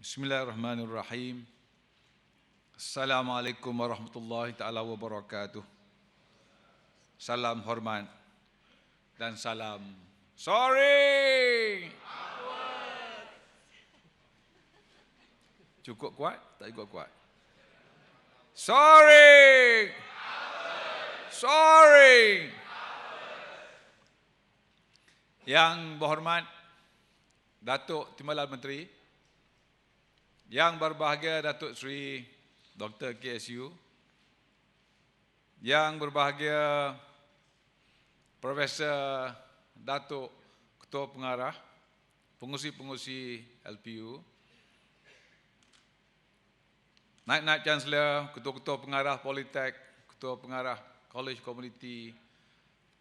Bismillahirrahmanirrahim. Assalamualaikum warahmatullahi taala wabarakatuh. Salam hormat dan salam sorry. Cukup kuat? Tak cukup kuat. Sorry. Sorry. Yang berhormat Datuk Timbalan Menteri, yang berbahagia Datuk Seri Dr. KSU, yang berbahagia Profesor Datuk Ketua Pengarah, pengurusi-pengurusi LPU, Naib-Naib Chancellor, Ketua-Ketua Pengarah Politek, Ketua Pengarah College Community,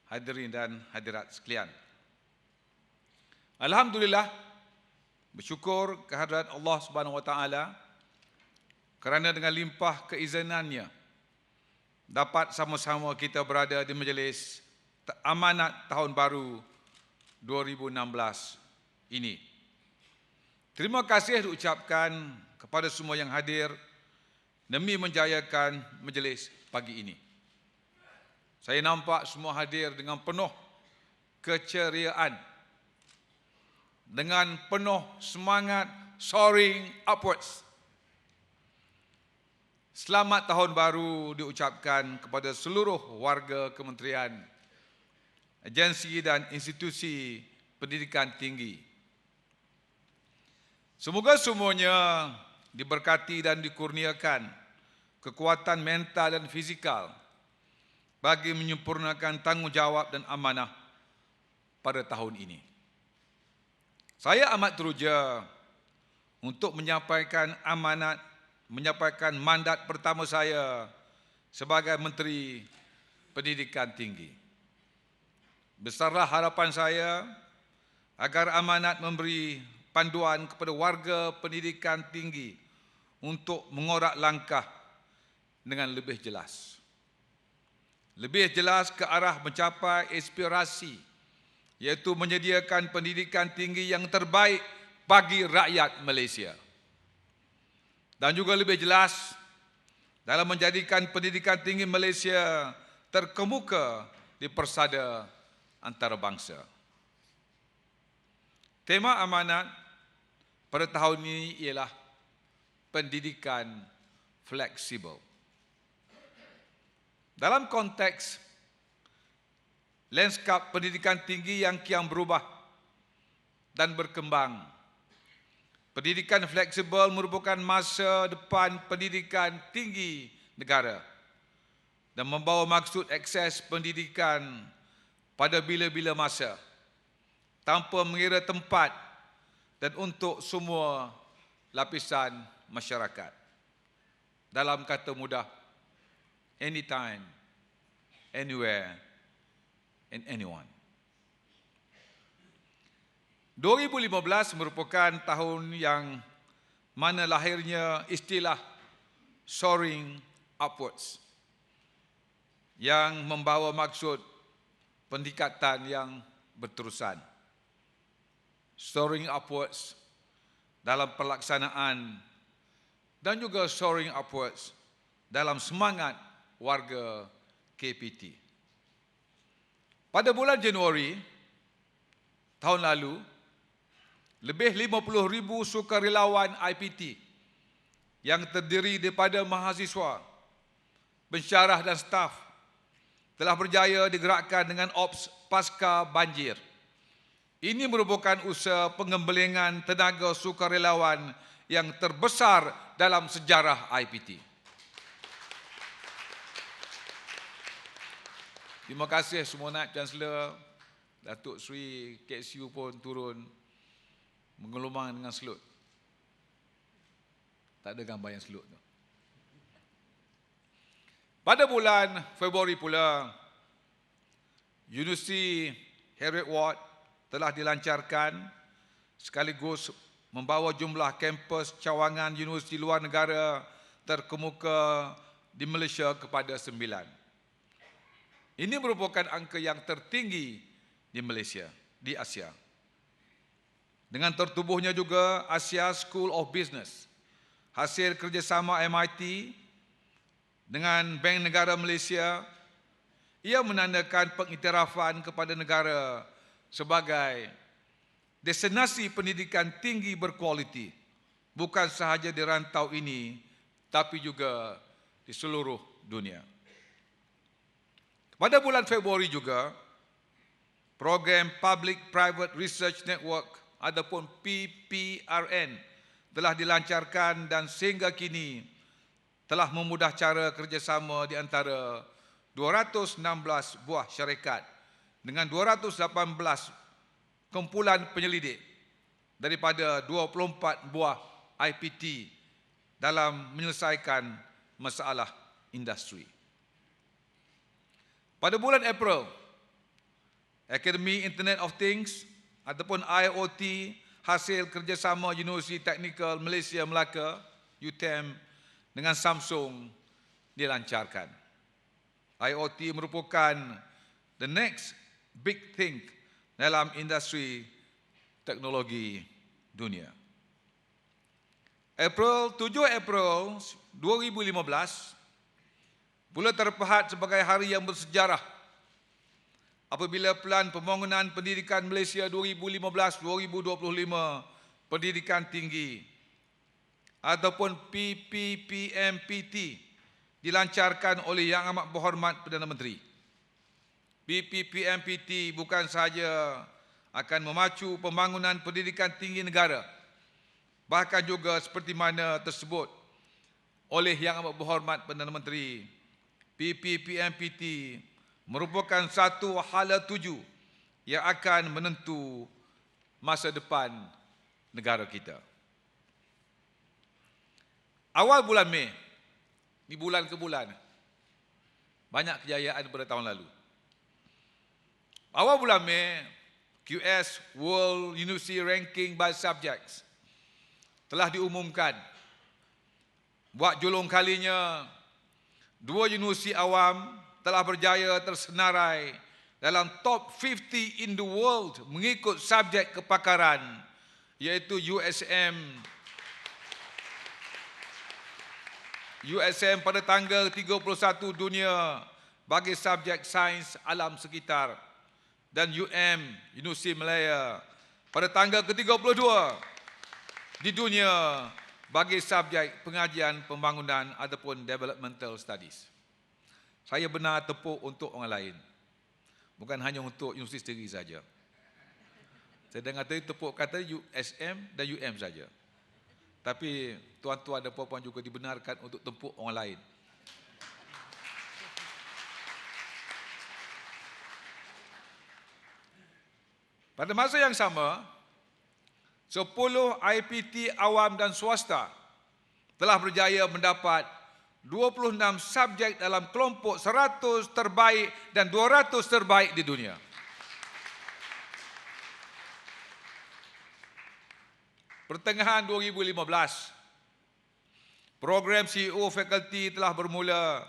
hadirin dan hadirat sekalian. Alhamdulillah, bersyukur kehadirat Allah Subhanahu Wa Taala kerana dengan limpah keizinannya dapat sama-sama kita berada di majlis amanat tahun baru 2016 ini. Terima kasih diucapkan kepada semua yang hadir demi menjayakan majlis pagi ini. Saya nampak semua hadir dengan penuh keceriaan, dengan penuh semangat soaring upwards. Selamat tahun baru diucapkan kepada seluruh warga kementerian, agensi dan institusi pendidikan tinggi. Semoga semuanya diberkati dan dikurniakan kekuatan mental dan fizikal bagi menyempurnakan tanggungjawab dan amanah pada tahun ini. Saya amat teruja untuk menyampaikan mandat pertama saya sebagai Menteri Pendidikan Tinggi. Besarlah harapan saya agar amanat memberi panduan kepada warga pendidikan tinggi untuk mengorak langkah dengan lebih jelas. Lebih jelas ke arah mencapai aspirasi, iaitu menyediakan pendidikan tinggi yang terbaik bagi rakyat Malaysia. Dan juga lebih jelas dalam menjadikan pendidikan tinggi Malaysia terkemuka di persada antarabangsa. Tema amanat pada tahun ini ialah pendidikan fleksibel. Dalam konteks lanskap pendidikan tinggi yang kian berubah dan berkembang, pendidikan fleksibel merupakan masa depan pendidikan tinggi negara dan membawa maksud akses pendidikan pada bila-bila masa, tanpa mengira tempat dan untuk semua lapisan masyarakat. Dalam kata mudah, anytime, anywhere, and anyone. 2015 merupakan tahun yang mana lahirnya istilah soaring upwards yang membawa maksud peningkatan yang berterusan. Soaring upwards dalam pelaksanaan dan juga soaring upwards dalam semangat warga KPT. Pada bulan Januari tahun lalu, lebih 50,000 sukarelawan IPT yang terdiri daripada mahasiswa, pensyarah dan staf telah berjaya digerakkan dengan Ops Pasca Banjir. Ini merupakan usaha pengembelingan tenaga sukarelawan yang terbesar dalam sejarah IPT. Terima kasih semua Naib Chancellor, Datuk Seri KSU pun turun mengelumang dengan selut. Tak ada gambar yang selut tu. Pada bulan Februari pula, Universiti Heriot Ward telah dilancarkan sekaligus membawa jumlah kampus cawangan universiti luar negara terkemuka di Malaysia kepada 9. Ini merupakan angka yang tertinggi di Malaysia, di Asia. Dengan tertubuhnya juga Asia School of Business, hasil kerjasama MIT dengan Bank Negara Malaysia, ia menandakan pengiktirafan kepada negara sebagai destinasi pendidikan tinggi berkualiti, bukan sahaja di rantau ini, tapi juga di seluruh dunia. Pada bulan Februari juga, program Public Private Research Network ataupun PPRN telah dilancarkan dan sehingga kini telah memudah cara kerjasama di antara 216 buah syarikat dengan 218 kumpulan penyelidik daripada 24 buah IPT dalam menyelesaikan masalah industri. Pada bulan April, Akademi Internet of Things ataupun IoT hasil kerjasama Universiti Teknikal Malaysia Melaka, UTM, dengan Samsung dilancarkan. IoT merupakan the next big thing dalam industri teknologi dunia. 7 April 2015 pula terpahat sebagai hari yang bersejarah apabila Pelan Pembangunan Pendidikan Malaysia 2015-2025 Pendidikan Tinggi ataupun PPPMPT dilancarkan oleh Yang Amat Berhormat Perdana Menteri. PPPMPT bukan sahaja akan memacu pembangunan pendidikan tinggi negara, bahkan juga seperti mana tersebut oleh Yang Amat Berhormat Perdana Menteri, PPPMPT merupakan satu hala tuju yang akan menentu masa depan negara kita. Awal bulan Mei, di bulan ke bulan, banyak kejayaan pada tahun lalu. Awal bulan Mei, QS World University Ranking by Subjects telah diumumkan. Buat julung kalinya, 2 universiti awam telah berjaya tersenarai dalam top 50 in the world mengikut subjek kepakaran, iaitu USM pada tanggal 31 dunia bagi subjek sains alam sekitar dan Universiti Malaya pada tanggal ke-32 di dunia bagi subjek pengajian pembangunan ataupun developmental studies. Saya benar tepuk untuk orang lain, bukan hanya untuk universiti sendiri saja. Saya dengar tadi tepuk kata USM dan UM saja. Tapi tuan-tuan dan puan-puan juga dibenarkan untuk tepuk orang lain. Pada masa yang sama, 10 IPT awam dan swasta telah berjaya mendapat 26 subjek dalam kelompok 100 terbaik dan 200 terbaik di dunia. Pertengahan 2015, program CEO fakulti telah bermula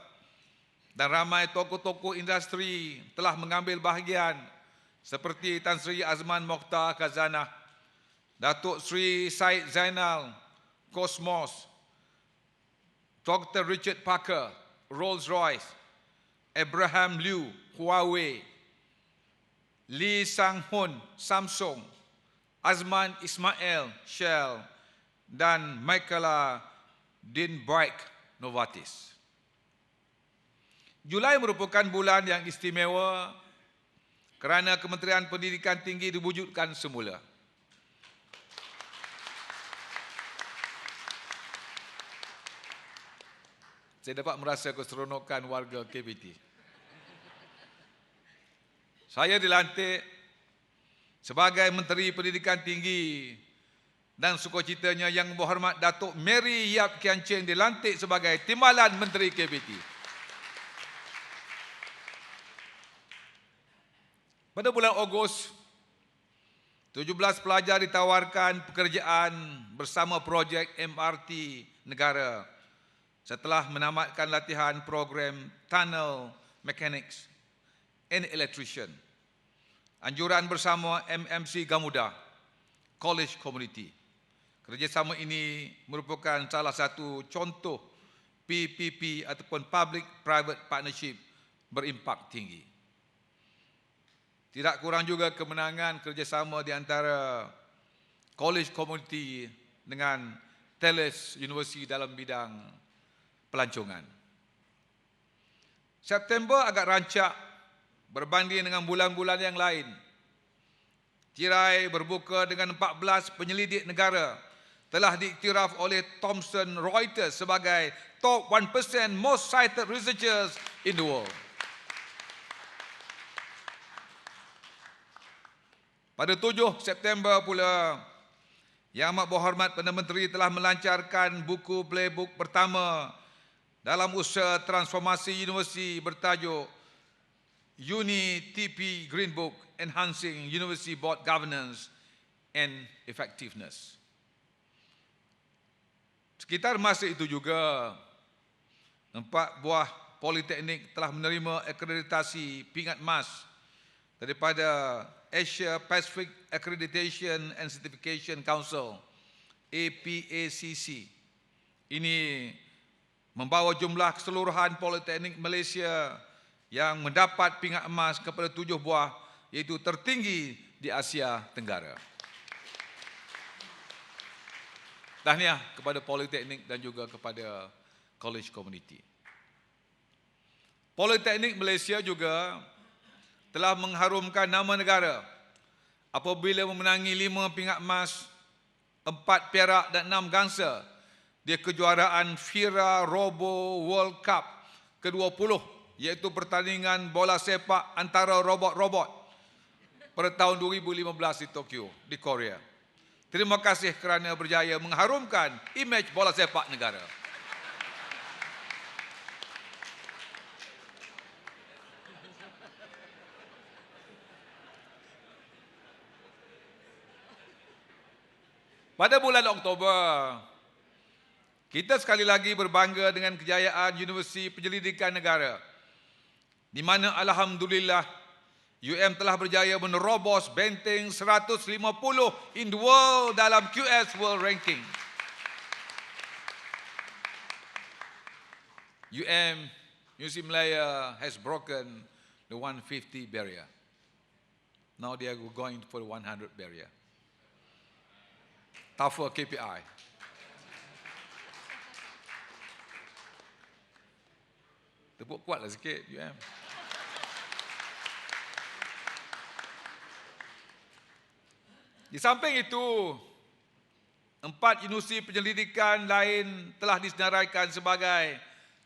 dan ramai tokoh-tokoh industri telah mengambil bahagian seperti Tan Sri Azman Mokhtar Khazanah, Datuk Sri Syed Zainal, Cosmos, Dr. Richard Parker, Rolls-Royce, Abraham Liu, Huawei, Lee Sang-hun, Samsung, Azman Ismail, Shell, dan Michaela Dinbrike, Novartis. Julai merupakan bulan yang istimewa kerana Kementerian Pendidikan Tinggi diwujudkan semula. Saya dapat merasa keseronokan warga KPT. Saya dilantik sebagai Menteri Pendidikan Tinggi dan sukacitanya Yang Berhormat Datuk Mary Yap Kian Cheng dilantik sebagai Timbalan Menteri KPT. Pada bulan Ogos, 17 pelajar ditawarkan pekerjaan bersama projek MRT negara setelah menamatkan latihan program Tunnel Mechanics and Electrician. Anjuran bersama MMC Gamuda, college community. Kerjasama ini merupakan salah satu contoh PPP ataupun Public-Private Partnership berimpak tinggi. Tidak kurang juga kemenangan kerjasama di antara college community dengan Tales University dalam bidang pelancongan. September agak rancak berbanding dengan bulan-bulan yang lain. Tirai berbuka dengan 14 penyelidik negara telah diiktiraf oleh Thomson Reuters sebagai top 1% most cited researchers in the world. Pada 7 September pula, Yang Amat Berhormat Perdana Menteri telah melancarkan buku playbook pertama dalam usaha transformasi universiti bertajuk UniTP Green Book Enhancing University Board Governance and Effectiveness. Sekitar masa itu juga, 4 buah politeknik telah menerima akreditasi pingat emas daripada Asia Pacific Accreditation and Certification Council, APACC. Ini membawa jumlah keseluruhan politeknik Malaysia yang mendapat pingat emas kepada 7 buah, iaitu tertinggi di Asia Tenggara. Tahniah kepada politeknik dan juga kepada college community. Politeknik Malaysia juga telah mengharumkan nama negara apabila memenangi 5 pingat emas, 4 perak dan 6 gangsa di kejuaraan FIRA Robo World Cup ke-20, iaitu pertandingan bola sepak antara robot-robot pada tahun 2015 di Tokyo, di Korea. Terima kasih kerana berjaya mengharumkan imej bola sepak negara. Pada bulan Oktober, kita sekali lagi berbangga dengan kejayaan Universiti Penyelidikan Negara, di mana alhamdulillah UM telah berjaya menerobos benteng 150 in the world dalam QS World Ranking. Universiti Malaya has broken the 150 barrier. Now they are going for the 100 barrier. Tougher KPI. Tepuk kuatlah sikit UM. Di samping itu, 4 universiti penyelidikan lain telah disenaraikan sebagai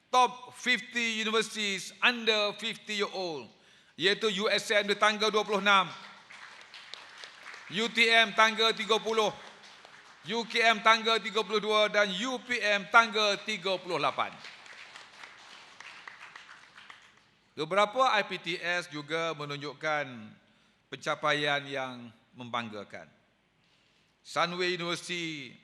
top 50 universities under 50 year old, iaitu USM di tangga 26, UTM tangga 30, UKM tangga 32 dan UPM tangga 38. Beberapa IPTS juga menunjukkan pencapaian yang membanggakan. Sunway University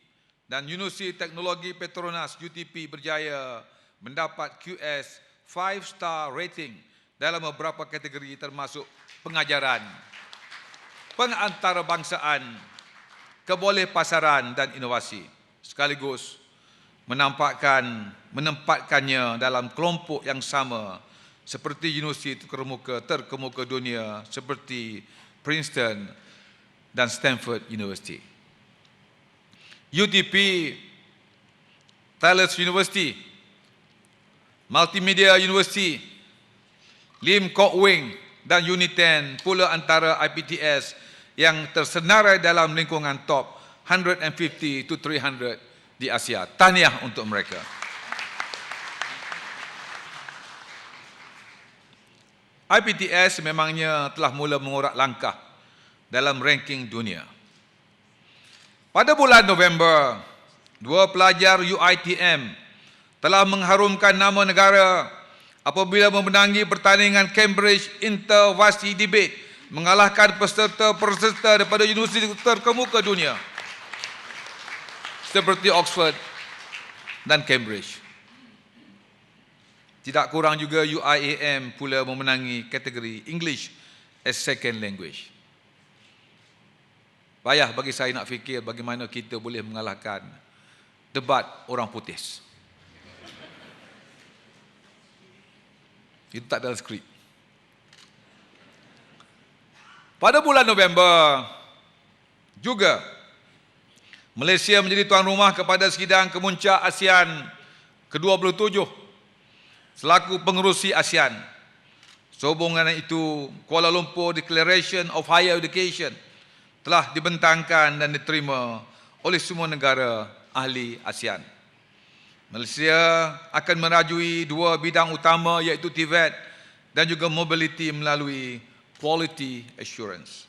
dan Universiti Teknologi Petronas UTP berjaya mendapat QS 5-star rating dalam beberapa kategori termasuk pengajaran, pengantarbangsaan, kebolehpasaran dan inovasi, sekaligus menempatkannya dalam kelompok yang sama seperti universiti terkemuka dunia seperti Princeton dan Stanford University. UTP, Tales University, Multimedia University, Lim Kok Wing dan Uniten pula antara IPTS yang tersenarai dalam lingkungan top 150 to 300 di Asia. Tahniah untuk mereka. IPTS memangnya telah mula mengorak langkah dalam ranking dunia. Pada bulan November, 2 pelajar UiTM telah mengharumkan nama negara apabila memenangi pertandingan Cambridge Intervarsity Debate, mengalahkan peserta-peserta daripada universiti terkemuka dunia seperti Oxford dan Cambridge. Tidak kurang juga UIAM pula memenangi kategori English as Second Language. Payah bagi saya nak fikir bagaimana kita boleh mengalahkan debat orang putih. Itu tak dalam skrip. Pada bulan November juga, Malaysia menjadi tuan rumah kepada sidang kemuncak ASEAN ke-27 selaku pengerusi ASEAN. Sehubungan dengan itu, Kuala Lumpur Declaration of Higher Education telah dibentangkan dan diterima oleh semua negara ahli ASEAN. Malaysia akan merajui dua bidang utama iaitu TVET dan juga mobility melalui Quality Assurance.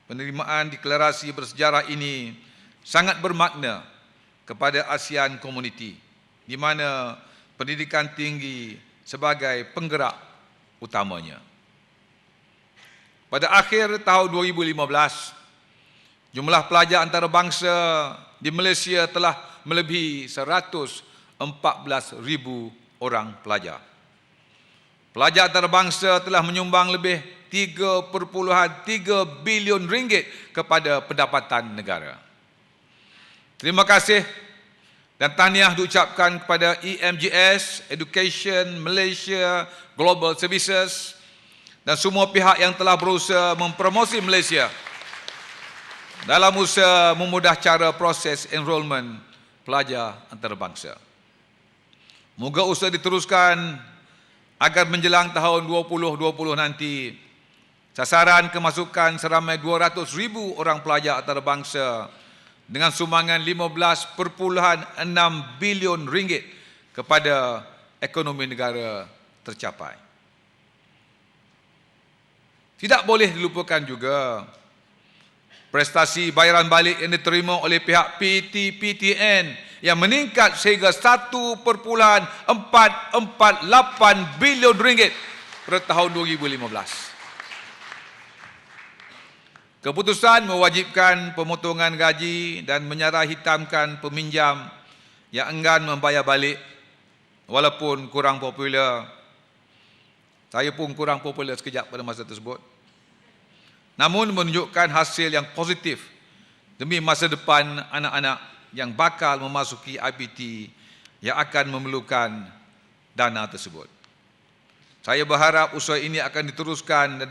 Penerimaan deklarasi bersejarah ini sangat bermakna kepada ASEAN Community, di mana pendidikan tinggi sebagai penggerak utamanya. Pada akhir tahun 2015, jumlah pelajar antarabangsa di Malaysia telah melebihi 114,000 orang pelajar. Pelajar antarabangsa telah menyumbang lebih 3.3 bilion ringgit kepada pendapatan negara. Terima kasih dan tahniah diucapkan kepada EMGS, Education Malaysia Global Services dan semua pihak yang telah berusaha mempromosi Malaysia dalam usaha memudah cara proses enrolment pelajar antarabangsa. Moga usaha diteruskan agar menjelang tahun 2020 nanti sasaran kemasukan seramai 200,000 orang pelajar antarabangsa dengan sumbangan 15.6 bilion ringgit kepada ekonomi negara tercapai. Tidak boleh dilupakan juga prestasi bayaran balik yang diterima oleh pihak PTPTN yang meningkat sehingga 1.448 bilion ringgit pada tahun 2015. Keputusan mewajibkan pemotongan gaji dan menyerah hitamkan peminjam yang enggan membayar balik walaupun kurang popular. Saya pun kurang popular sekejap pada masa tersebut. Namun menunjukkan hasil yang positif demi masa depan anak-anak yang bakal memasuki IPT yang akan memerlukan dana tersebut. Saya berharap usaha ini akan diteruskan dan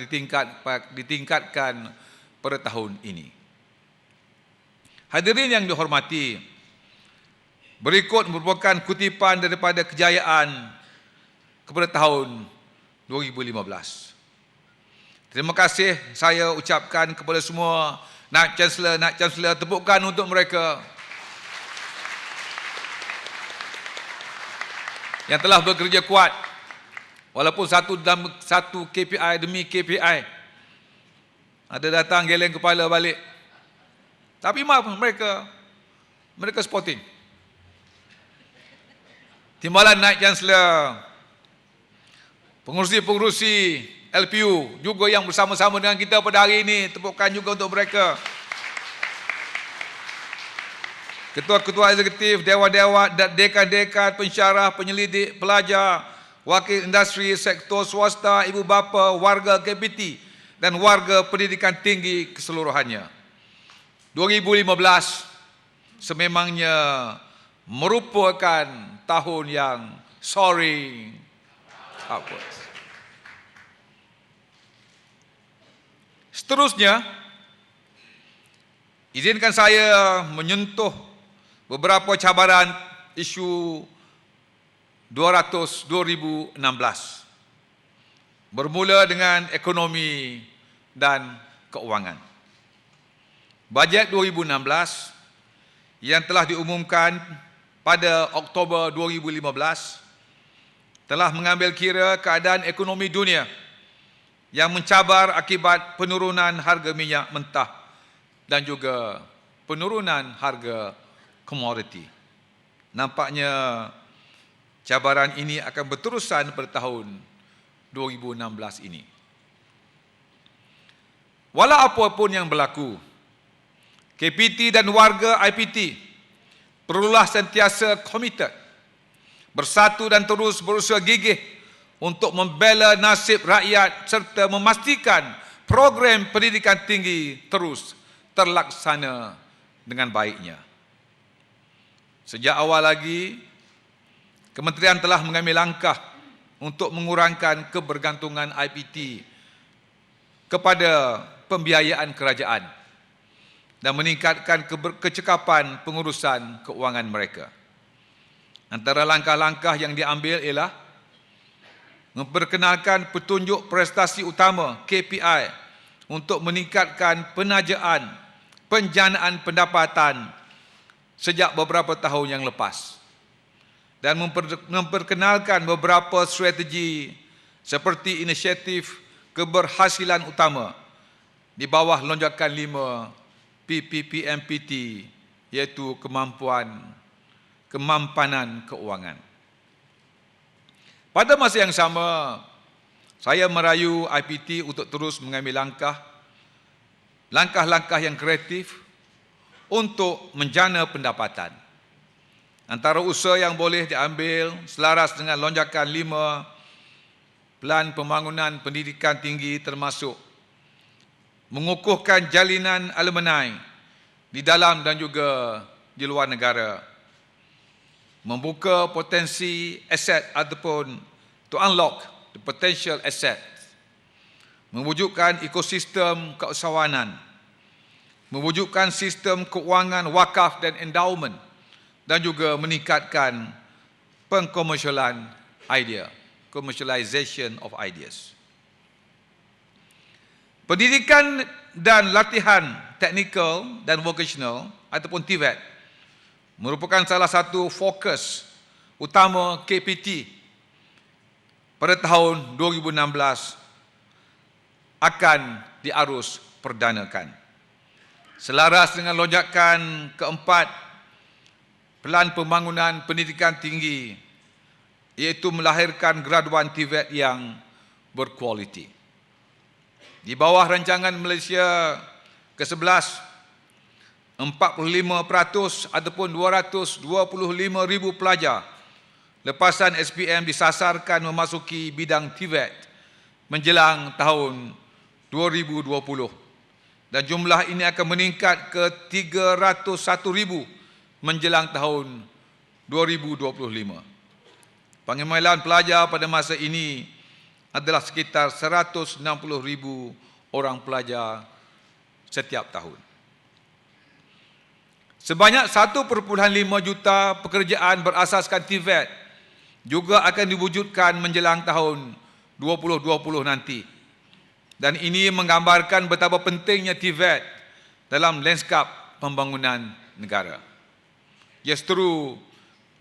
ditingkatkan pada tahun ini. Hadirin yang dihormati, berikut merupakan kutipan daripada kejayaan kepada tahun 2015. Terima kasih saya ucapkan kepada semua Naib Chancellor, tepukan untuk mereka yang telah bekerja kuat walaupun satu KPI demi KPI. Ada datang geleng kepala balik. Tapi maaf, mereka sporting. Timbalan Naib Chancellor, pengurusi-pengurusi LPU juga yang bersama-sama dengan kita pada hari ini, tepukan juga untuk mereka. Ketua-ketua eksekutif, dewan-dewan, dekan-dekan, pensyarah, penyelidik, pelajar, wakil industri, sektor swasta, ibu bapa, warga KPT dan warga pendidikan tinggi keseluruhannya. 2015 sememangnya merupakan tahun yang soaring upwards. Seterusnya, izinkan saya menyentuh beberapa cabaran isu 2016. Bermula dengan ekonomi dan keuangan. Bajet 2016 yang telah diumumkan pada Oktober 2015 telah mengambil kira keadaan ekonomi dunia yang mencabar akibat penurunan harga minyak mentah dan juga penurunan harga komoditi. Nampaknya cabaran ini akan berterusan pada tahun 2016 ini. Walau apapun yang berlaku, KPT dan warga IPT perlulah sentiasa komited, bersatu dan terus berusaha gigih untuk membela nasib rakyat serta memastikan program pendidikan tinggi terus terlaksana dengan baiknya. Sejak awal lagi, Kementerian telah mengambil langkah untuk mengurangkan kebergantungan IPT kepada pembiayaan kerajaan dan meningkatkan kecekapan pengurusan keuangan mereka. Antara langkah-langkah yang diambil ialah memperkenalkan petunjuk prestasi utama KPI untuk meningkatkan penjanaan pendapatan sejak beberapa tahun yang lepas dan memperkenalkan beberapa strategi seperti inisiatif keberhasilan utama di bawah lonjakan 5 PPPMPT, iaitu kemampanan keuangan. Pada masa yang sama, saya merayu IPT untuk terus mengambil langkah-langkah yang kreatif untuk menjana pendapatan. Antara usaha yang boleh diambil selaras dengan lonjakan 5 Pelan Pembangunan Pendidikan Tinggi termasuk mengukuhkan jalinan alumni di dalam dan juga di luar negara, membuka potensi aset ataupun to unlock the potential asset, mewujudkan ekosistem keusahawanan, mewujudkan sistem keuangan wakaf dan endowment, dan juga meningkatkan pengkomersialan idea, commercialization of ideas. Pendidikan dan latihan teknikal dan vocational ataupun TVET merupakan salah satu fokus utama KPT pada tahun 2016 akan diarus perdanakan. Selaras dengan lonjakan keempat Pelan Pembangunan Pendidikan Tinggi, iaitu melahirkan graduan TVET yang berkualiti. Di bawah rancangan Malaysia ke-11, 45% ataupun 225,000 pelajar lepasan SPM disasarkan memasuki bidang TVET menjelang tahun 2020, dan jumlah ini akan meningkat ke 301,000 menjelang tahun 2025. Pengemailan pelajar pada masa ini adalah sekitar 160,000 orang pelajar setiap tahun. Sebanyak 1.5 juta pekerjaan berasaskan TVET juga akan diwujudkan menjelang tahun 2020 nanti. Dan ini menggambarkan betapa pentingnya TVET dalam lanskap pembangunan negara. Justru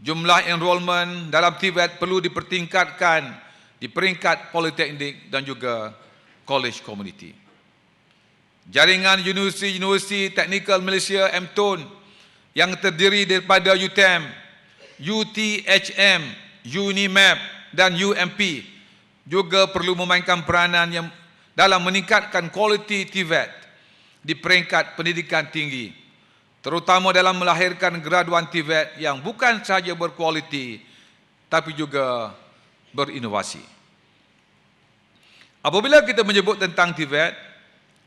jumlah enrolment dalam TVET perlu dipertingkatkan di peringkat politeknik dan juga college community. Jaringan Universiti Teknikal Malaysia MTUN yang terdiri daripada UTM, UTHM, UNIMAP dan UMP juga perlu memainkan peranan yang dalam meningkatkan kualiti TVET di peringkat pendidikan tinggi, terutama dalam melahirkan graduan TVET yang bukan sahaja berkualiti tapi juga berinovasi. Apabila kita menyebut tentang TVET,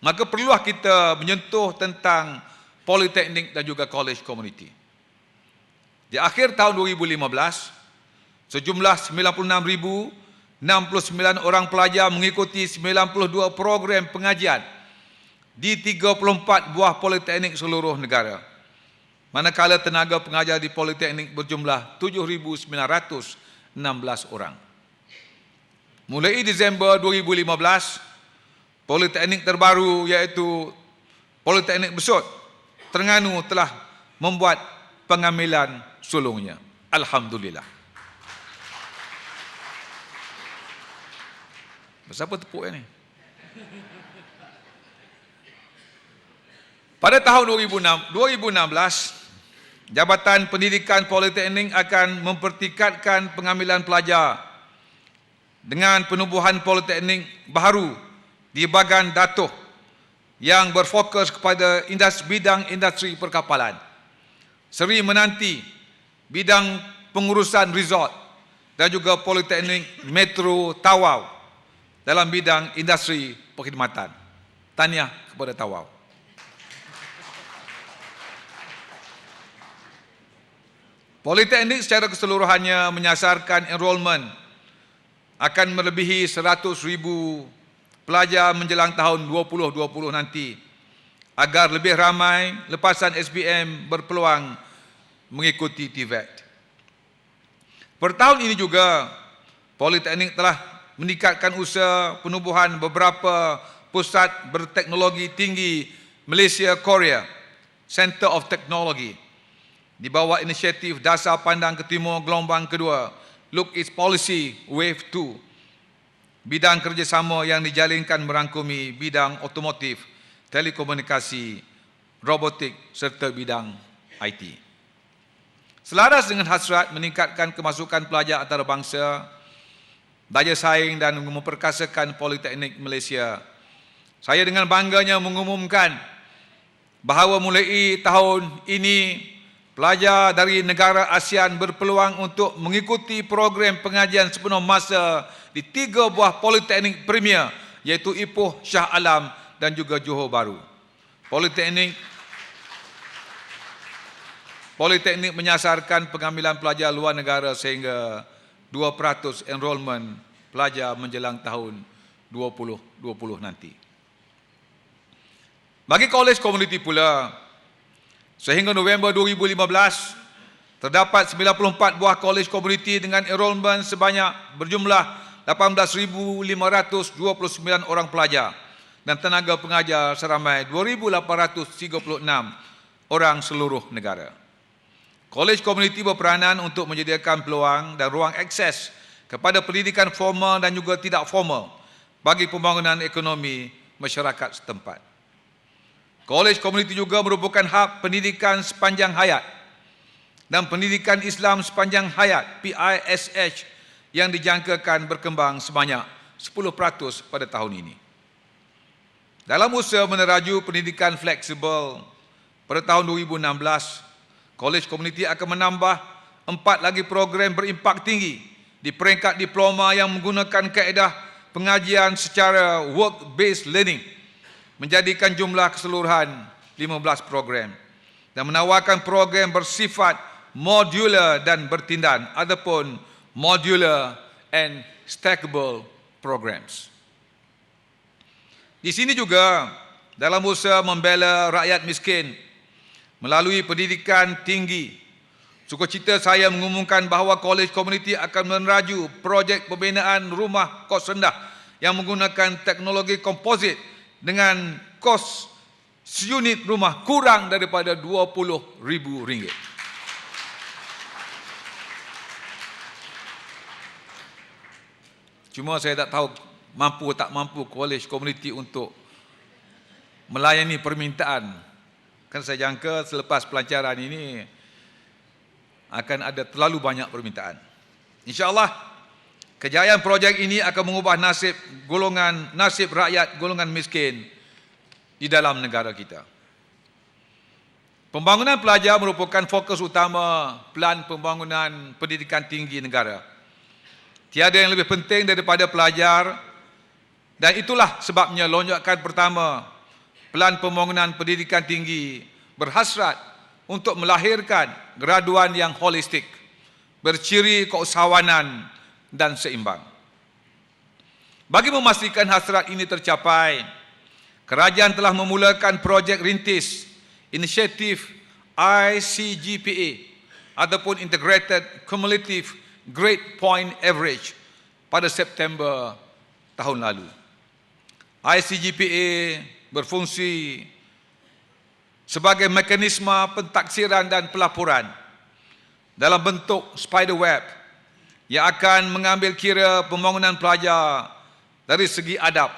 maka perlulah kita menyentuh tentang politeknik dan juga college community. Di akhir tahun 2015, sejumlah 96,069 orang pelajar mengikuti 92 program pengajian di 34 buah politeknik seluruh negara. Manakala tenaga pengajar di politeknik berjumlah 7,916 orang. Mulai Disember 2015, politeknik terbaru iaitu Politeknik Besut Terengganu telah membuat pengambilan sulungnya. Alhamdulillah. Siapa tepuk ini? Pada tahun 2016, Jabatan Pendidikan Politeknik akan mempertingkatkan pengambilan pelajar dengan penubuhan politeknik baru di bahagian Datuh yang berfokus kepada bidang industri perkapalan, seri menanti bidang pengurusan resort dan juga Politeknik Metro Tawau dalam bidang industri perkhidmatan. Tahniah kepada Tawau. Politeknik secara keseluruhannya menyasarkan enrolment akan melebihi 100,000 pelajar menjelang tahun 2020 nanti, agar lebih ramai lepasan SPM berpeluang mengikuti TVET. Per tahun ini juga, Politeknik telah meningkatkan usaha penubuhan beberapa pusat berteknologi tinggi Malaysia Korea, Center of Technology, di bawah inisiatif Dasar Pandang ke Timur Gelombang Kedua, Look East Policy Wave 2. Bidang kerjasama yang dijalinkan merangkumi bidang otomotif, telekomunikasi, robotik serta bidang IT. Selaras dengan hasrat meningkatkan kemasukan pelajar antarabangsa, daya saing dan memperkasakan Politeknik Malaysia, saya dengan bangganya mengumumkan bahawa mulai tahun ini, pelajar dari negara ASEAN berpeluang untuk mengikuti program pengajian sepenuh masa di 3 buah Politeknik Premier, iaitu Ipoh, Shah Alam dan juga Johor Bahru. Politeknik menyasarkan pengambilan pelajar luar negara sehingga 2% enrolment pelajar menjelang tahun 2020 nanti. Bagi kolej komuniti pula, sehingga November 2015, terdapat 94 buah kolej komuniti dengan enrolment sebanyak berjumlah 18,529 orang pelajar dan tenaga pengajar seramai 2,836 orang seluruh negara. Kolej komuniti berperanan untuk menyediakan peluang dan ruang akses kepada pendidikan formal dan juga tidak formal bagi pembangunan ekonomi masyarakat setempat. Kolej komuniti juga merupakan hub pendidikan sepanjang hayat dan pendidikan Islam sepanjang hayat PISH yang dijangkakan berkembang sebanyak 10% pada tahun ini. Dalam usaha meneraju pendidikan fleksibel pada tahun 2016, kolej komuniti akan menambah 4 lagi program berimpak tinggi di peringkat diploma yang menggunakan kaedah pengajian secara work-based learning, menjadikan jumlah keseluruhan 15 program dan menawarkan program bersifat modular dan bertindan ataupun modular and stackable programs. Di sini juga dalam usaha membela rakyat miskin melalui pendidikan tinggi, sukacita saya mengumumkan bahawa kolej komuniti akan meneraju projek pembinaan rumah kos rendah yang menggunakan teknologi komposit dengan kos seunit rumah kurang daripada RM20,000. Cuma saya tak tahu mampu tak mampu kolej komuniti untuk melayani permintaan. Kan saya jangka selepas pelancaran ini akan ada terlalu banyak permintaan. InsyaAllah kejayaan projek ini akan mengubah nasib rakyat golongan miskin di dalam negara kita. Pembangunan pelajar merupakan fokus utama Pelan Pembangunan Pendidikan Tinggi Negara. Tiada yang lebih penting daripada pelajar, dan itulah sebabnya lonjakan pertama Pelan Pembangunan Pendidikan Tinggi berhasrat untuk melahirkan graduan yang holistik, berciri keusahawanan dan seimbang. Bagi memastikan hasrat ini tercapai, kerajaan telah memulakan projek rintis inisiatif ICGPA ataupun Integrated Cumulative Grade Point Average pada September tahun lalu. ICGPA berfungsi sebagai mekanisme pentaksiran dan pelaporan dalam bentuk spider web yang akan mengambil kira pembangunan pelajar dari segi adab,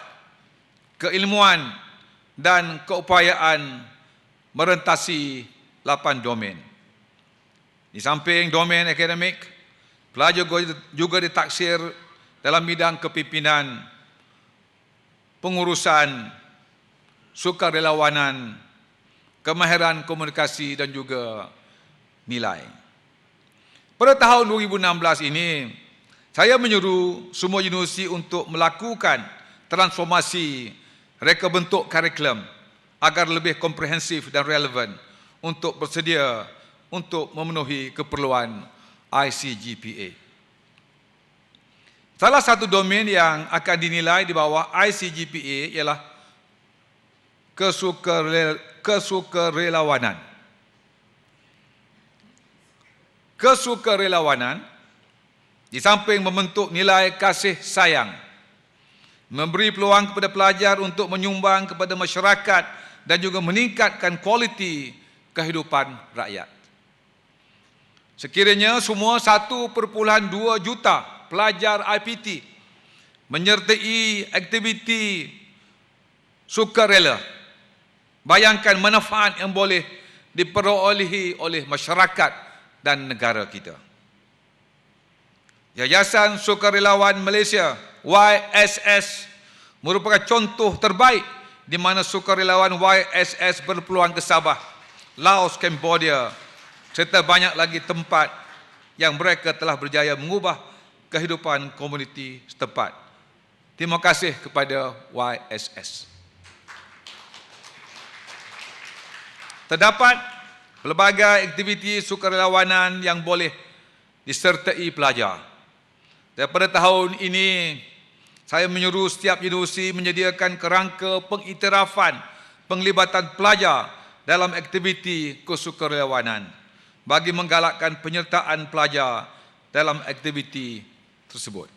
keilmuan dan keupayaan merentasi 8 domen. Di samping domen akademik, pelajar juga ditaksir dalam bidang kepimpinan, pengurusan, sukarelawanan, kemahiran komunikasi dan juga nilai. Pada tahun 2016 ini, saya menyuruh semua universiti untuk melakukan transformasi reka bentuk kurikulum agar lebih komprehensif dan relevan untuk bersedia untuk memenuhi keperluan ICGPA. Salah satu domain yang akan dinilai di bawah ICGPA ialah kesukarelawanan. Kesukarelawanan di samping membentuk nilai kasih sayang, memberi peluang kepada pelajar untuk menyumbang kepada masyarakat dan juga meningkatkan kualiti kehidupan rakyat. Sekiranya semua 1.2 juta pelajar IPT menyertai aktiviti sukarela, bayangkan manfaat yang boleh diperolehi oleh masyarakat dan negara kita. Yayasan Sukarelawan Malaysia YSS merupakan contoh terbaik di mana sukarelawan YSS berpeluang ke Sabah, Laos, Cambodia serta banyak lagi tempat yang mereka telah berjaya mengubah kehidupan komuniti setempat. Terima kasih kepada YSS. Terdapat pelbagai aktiviti sukarelawanan yang boleh disertai pelajar. Daripada tahun ini, saya menyuruh setiap universiti menyediakan kerangka pengiktirafan penglibatan pelajar dalam aktiviti kesukarelawanan bagi menggalakkan penyertaan pelajar dalam aktiviti tersebut.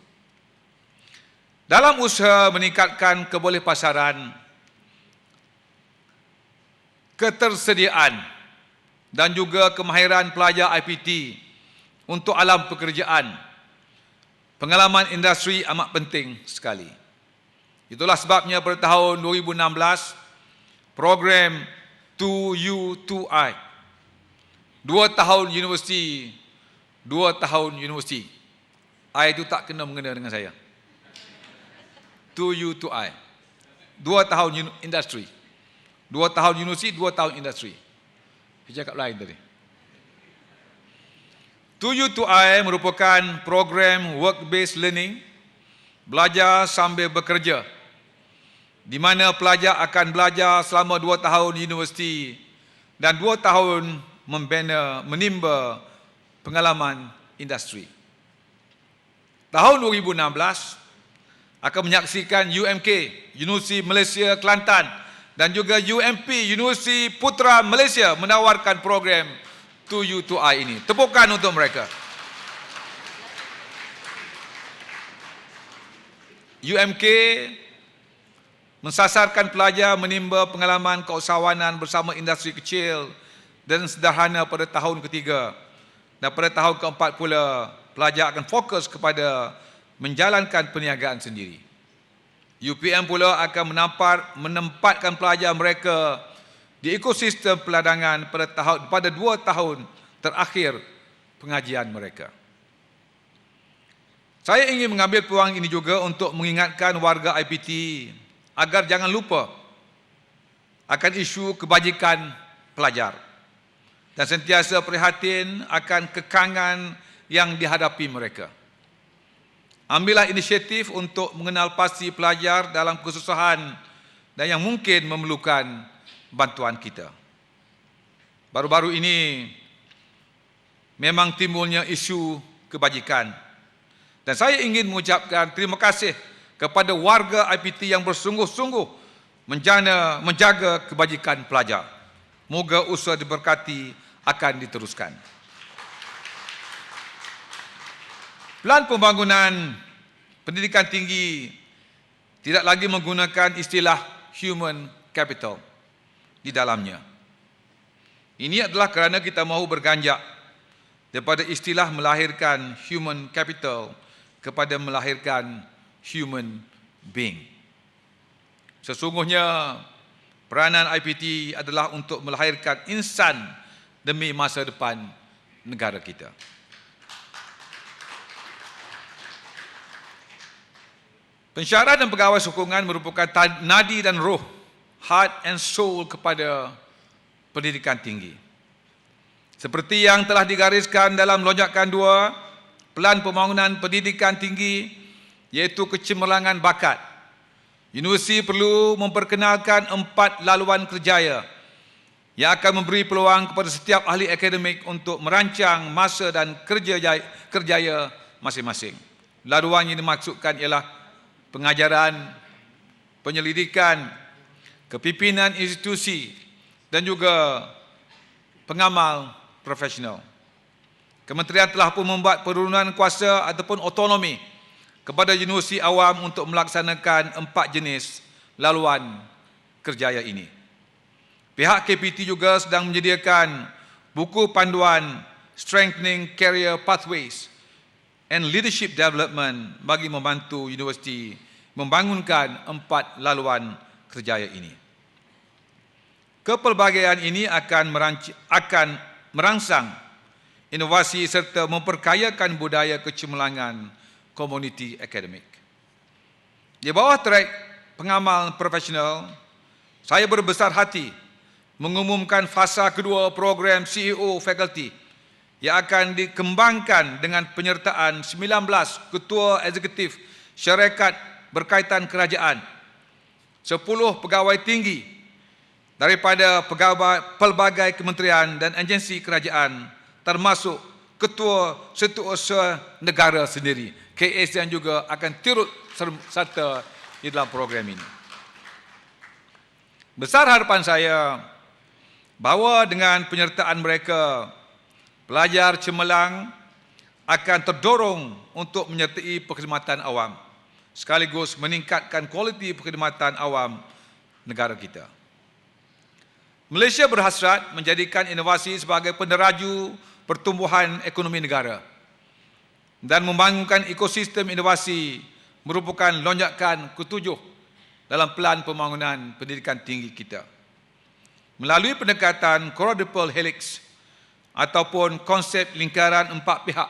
Dalam usaha meningkatkan kebolehpasaran, ketersediaan dan juga kemahiran pelajar IPT untuk alam pekerjaan, pengalaman industri amat penting sekali. Itulah sebabnya pada tahun 2016, program 2U2I, 2 tahun universiti, 2 tahun universiti. I itu tak kena-mengena dengan saya. 2U2I, 2 tahun industri, 2 tahun universiti, 2 tahun industri. Saya cakap lain tadi. 2U2I merupakan program work-based learning, belajar sambil bekerja, di mana pelajar akan belajar selama 2 tahun di universiti dan 2 tahun menimba pengalaman industri. Tahun 2016 akan menyaksikan UMK, Universiti Malaysia Kelantan, dan juga UMP, Universiti Putra Malaysia menawarkan program 2U2I ini. Tepukan untuk mereka. UMK mensasarkan pelajar menimba pengalaman keusahawanan bersama industri kecil dan sederhana pada tahun ketiga. Dan pada tahun keempat pula, pelajar akan fokus kepada menjalankan perniagaan sendiri. UPM pula akan menempatkan pelajar mereka di ekosistem peladangan pada 2 tahun terakhir pengajian mereka. Saya ingin mengambil peluang ini juga untuk mengingatkan warga IPT agar jangan lupa akan isu kebajikan pelajar dan sentiasa prihatin akan kekangan yang dihadapi mereka. Ambillah inisiatif untuk mengenal pasti pelajar dalam kesusahan dan yang mungkin memerlukan bantuan kita. Baru-baru ini memang timbulnya isu kebajikan dan saya ingin mengucapkan terima kasih kepada warga IPT yang bersungguh-sungguh menjaga kebajikan pelajar. Moga usaha diberkati akan diteruskan. Pelan pembangunan pendidikan tinggi tidak lagi menggunakan istilah human capital di dalamnya. Ini adalah kerana kita mahu berganjak daripada istilah melahirkan human capital kepada melahirkan human being. Sesungguhnya peranan IPT adalah untuk melahirkan insan demi masa depan negara kita. Pensyarah dan pegawai sokongan merupakan nadi dan roh, heart and soul kepada pendidikan tinggi. Seperti yang telah digariskan dalam Lonjakan 2, Pelan Pembangunan Pendidikan Tinggi, iaitu kecemerlangan bakat. Universiti perlu memperkenalkan 4 laluan kerjaya yang akan memberi peluang kepada setiap ahli akademik untuk merancang masa dan kerjaya masing-masing. Laluan yang dimaksudkan ialah pengajaran, penyelidikan, kepimpinan institusi dan juga pengamal profesional. Kementerian telah pun membuat penurunan kuasa ataupun otonomi kepada universiti awam untuk melaksanakan 4 jenis laluan kerjaya ini. Pihak KPT juga sedang menyediakan buku panduan Strengthening Career Pathways and Leadership Development bagi membantu universiti membangunkan 4 laluan kerjaya ini. Kepelbagaian ini akan merangsang inovasi serta memperkayakan budaya kecemerlangan komuniti akademik. Di bawah trek pengamal profesional, saya berbesar hati mengumumkan fasa kedua program CEO Fakulti yang akan dikembangkan dengan penyertaan 19 ketua eksekutif syarikat berkaitan kerajaan, 10 pegawai tinggi daripada pelbagai kementerian dan agensi kerajaan, termasuk ketua setiausaha negara sendiri, KS, yang juga akan turut serta di dalam program ini. Besar harapan saya bahawa dengan penyertaan mereka, pelajar cemerlang akan terdorong untuk menyertai perkhidmatan awam, sekaligus meningkatkan kualiti perkhidmatan awam negara kita. Malaysia berhasrat menjadikan inovasi sebagai peneraju pertumbuhan ekonomi negara dan membangunkan ekosistem inovasi merupakan lonjakan ketujuh dalam pelan pembangunan pendidikan tinggi kita. Melalui pendekatan quadruple helix ataupun konsep lingkaran 4 pihak,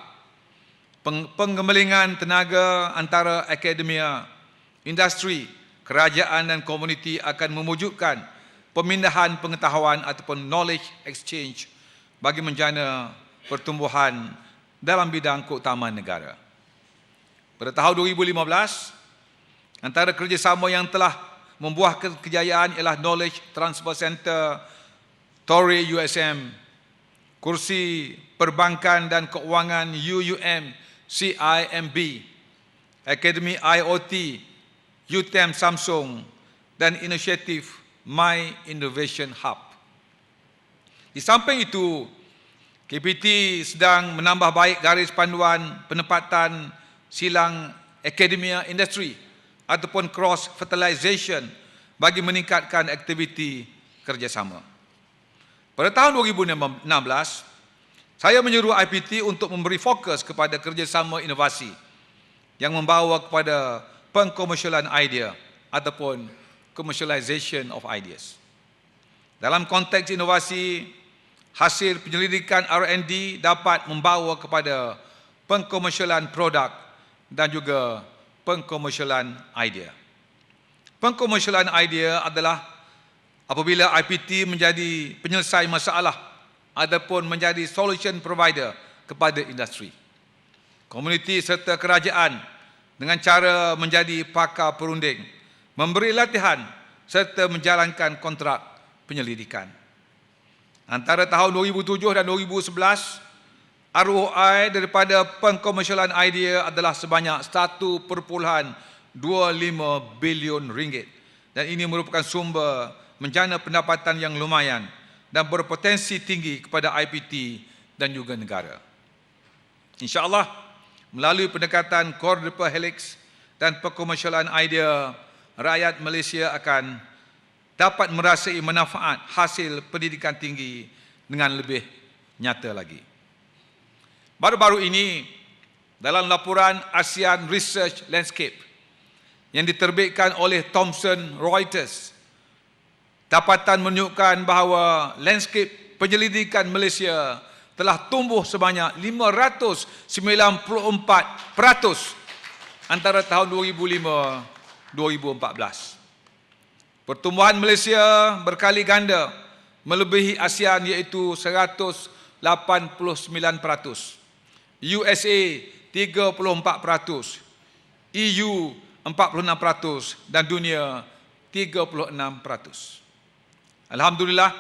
pengembangan tenaga antara akademia, industri, kerajaan dan komuniti akan mewujudkan pemindahan pengetahuan ataupun knowledge exchange bagi menjana pertumbuhan dalam bidang keutamaan negara. Pada tahun 2015, antara kerjasama yang telah membuahkan kejayaan ialah Knowledge Transfer Center Torrey USM, Kursi Perbankan dan Keuangan UUM CIMB, Akademi IoT UTM Samsung dan inisiatif My Innovation Hub. Di samping itu, KPT sedang menambah baik garis panduan penempatan silang akademia industri ataupun cross fertilization bagi meningkatkan aktiviti kerjasama. Pada tahun 2016, saya menyuruh IPT untuk memberi fokus kepada kerjasama inovasi yang membawa kepada pengkomersialan idea ataupun commercialization of ideas. Dalam konteks inovasi, hasil penyelidikan R&D dapat membawa kepada pengkomersialan produk dan juga pengkomersialan idea. Pengkomersialan idea adalah apabila IPT menjadi penyelesai masalah ataupun menjadi solution provider kepada industri, komuniti serta kerajaan dengan cara menjadi pakar perunding, memberi latihan serta menjalankan kontrak penyelidikan. Antara tahun 2007 dan 2011, ROI daripada pengkomersialan idea adalah sebanyak 1.25 bilion ringgit dan ini merupakan sumber menjana pendapatan yang lumayan dan berpotensi tinggi kepada IPT dan juga negara. InsyaAllah, melalui pendekatan quadruple helix dan pengkomersialan idea, rakyat Malaysia akan dapat merasai manfaat hasil pendidikan tinggi dengan lebih nyata lagi. Baru-baru ini, dalam laporan ASEAN Research Landscape yang diterbitkan oleh Thomson Reuters, dapatan menunjukkan bahawa landscape penyelidikan Malaysia telah tumbuh sebanyak 594% antara tahun 2005-2014. Pertumbuhan Malaysia berkali ganda melebihi ASEAN iaitu 189%. USA 34%, EU 46% dan dunia 36%. Alhamdulillah,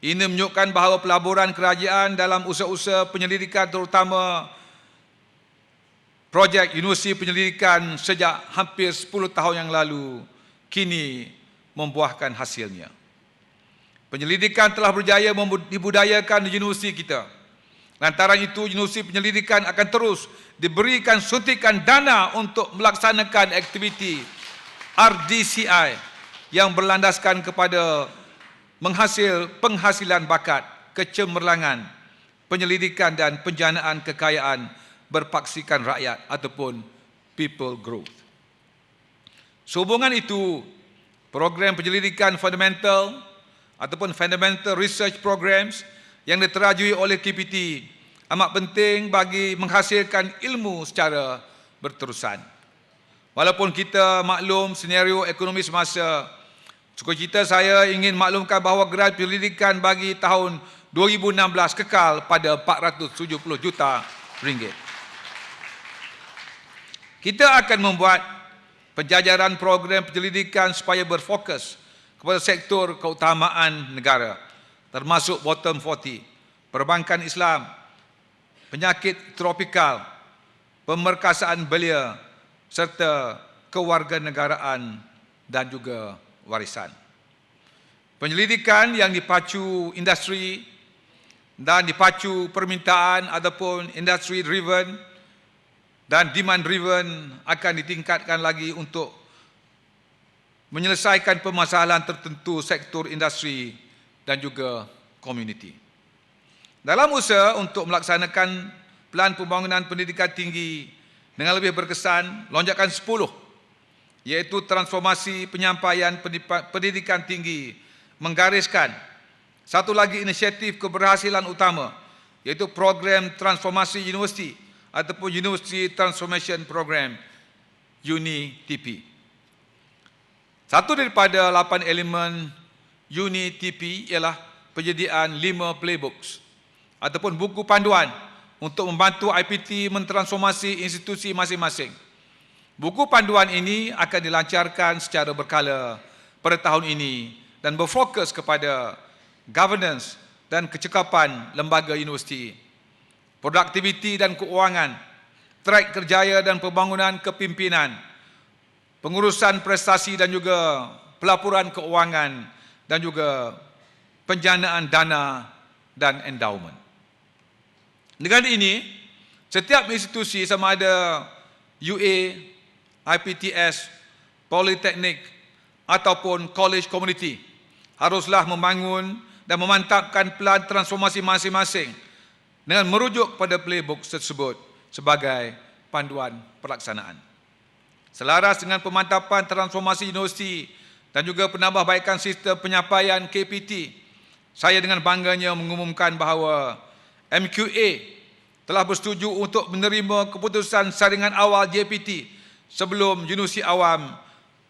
Ini menunjukkan bahawa pelaburan kerajaan dalam usaha-usaha penyelidikan, terutama projek Universiti Penyelidikan sejak hampir 10 tahun yang lalu, kini membuahkan hasilnya. Penyelidikan telah berjaya dibudayakan di universiti kita. Lantaran itu, Universiti Penyelidikan akan terus diberikan suntikan dana untuk melaksanakan aktiviti RDCI yang berlandaskan kepada penghasilan bakat, kecemerlangan, penyelidikan dan penjanaan kekayaan berpaksikan rakyat ataupun people growth. Sehubungan itu, program penyelidikan fundamental ataupun fundamental research programs yang diterajui oleh KPT amat penting bagi menghasilkan ilmu secara berterusan. Walaupun kita maklum senario ekonomi semasa, sukacita saya ingin maklumkan bahawa grant penyelidikan bagi tahun 2016 kekal pada 470 juta ringgit. Kita akan membuat penjajaran program penyelidikan supaya berfokus kepada sektor keutamaan negara, termasuk bottom 40, perbankan Islam, penyakit tropikal, pemerkasaan belia, serta kewarganegaraan dan juga warisan. Penyelidikan yang dipacu industri dan dipacu permintaan ataupun industry driven dan demand driven akan ditingkatkan lagi untuk menyelesaikan permasalahan tertentu sektor industri dan juga komuniti. Dalam usaha untuk melaksanakan Pelan Pembangunan Pendidikan Tinggi dengan lebih berkesan, lonjakan 10, iaitu transformasi penyampaian pendidikan tinggi, menggariskan satu lagi inisiatif keberhasilan utama, iaitu program transformasi universiti ataupun University Transformation Program, UNI-TP. Satu daripada 8 elemen UNI-TP ialah penyediaan 5 playbooks ataupun buku panduan untuk membantu IPT mentransformasi institusi masing-masing. Buku panduan ini akan dilancarkan secara berkala pada tahun ini dan berfokus kepada governance dan kecekapan lembaga universiti, produktiviti dan keuangan, track kerjaya dan pembangunan kepimpinan, pengurusan prestasi dan juga pelaporan keuangan dan juga penjanaan dana dan endowment. Dengan ini, setiap institusi sama ada UA, IPTS, Politeknik ataupun college community haruslah membangun dan memantapkan pelan transformasi masing-masing dengan merujuk pada playbook tersebut sebagai panduan pelaksanaan. Selaras dengan pemantapan transformasi universiti dan juga penambahbaikan sistem penyampaian KPT, saya dengan bangganya mengumumkan bahawa MQA telah bersetuju untuk menerima keputusan saringan awal JPT sebelum Universiti Awam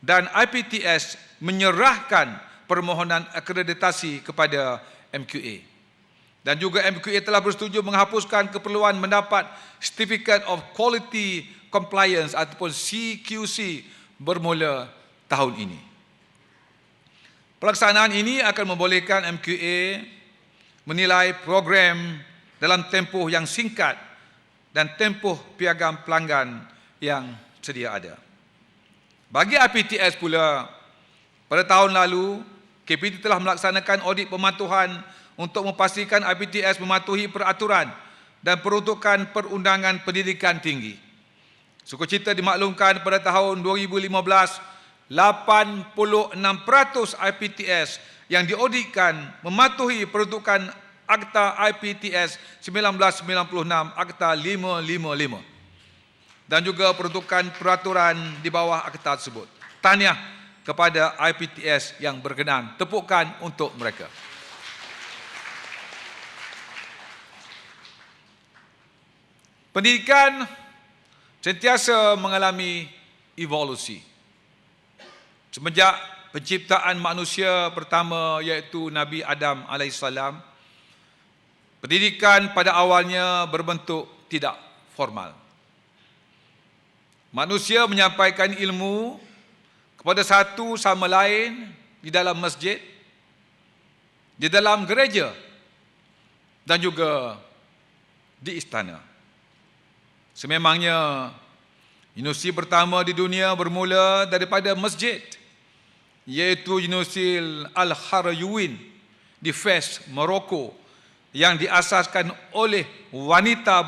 dan IPTS menyerahkan permohonan akreditasi kepada MQA. Dan juga MQA telah bersetuju menghapuskan keperluan mendapat Certificate of Quality Compliance ataupun CQC bermula tahun ini. Pelaksanaan ini akan membolehkan MQA menilai program dalam tempoh yang singkat dan tempoh piagam pelanggan yang sedia ada. Bagi IPTS pula, pada tahun lalu, KPT telah melaksanakan audit pematuhan untuk memastikan IPTS mematuhi peraturan dan peruntukan perundangan pendidikan tinggi. Sukacita dimaklumkan pada tahun 2015, 86% IPTS yang diauditkan mematuhi peruntukan Akta IPTS 1996, Akta 555 dan juga peruntukan peraturan di bawah akta tersebut. Tahniah kepada IPTS yang berkenan. Tepukan untuk mereka. Pendidikan sentiasa mengalami evolusi. Semenjak penciptaan manusia pertama iaitu Nabi Adam alaihissalam, pendidikan pada awalnya berbentuk tidak formal. Manusia menyampaikan ilmu kepada satu sama lain di dalam masjid, di dalam gereja dan juga di istana. Sememangnya universiti pertama di dunia bermula daripada masjid, iaitu Universiti Al-Harayuin di Fes, Morocco, yang diasaskan oleh wanita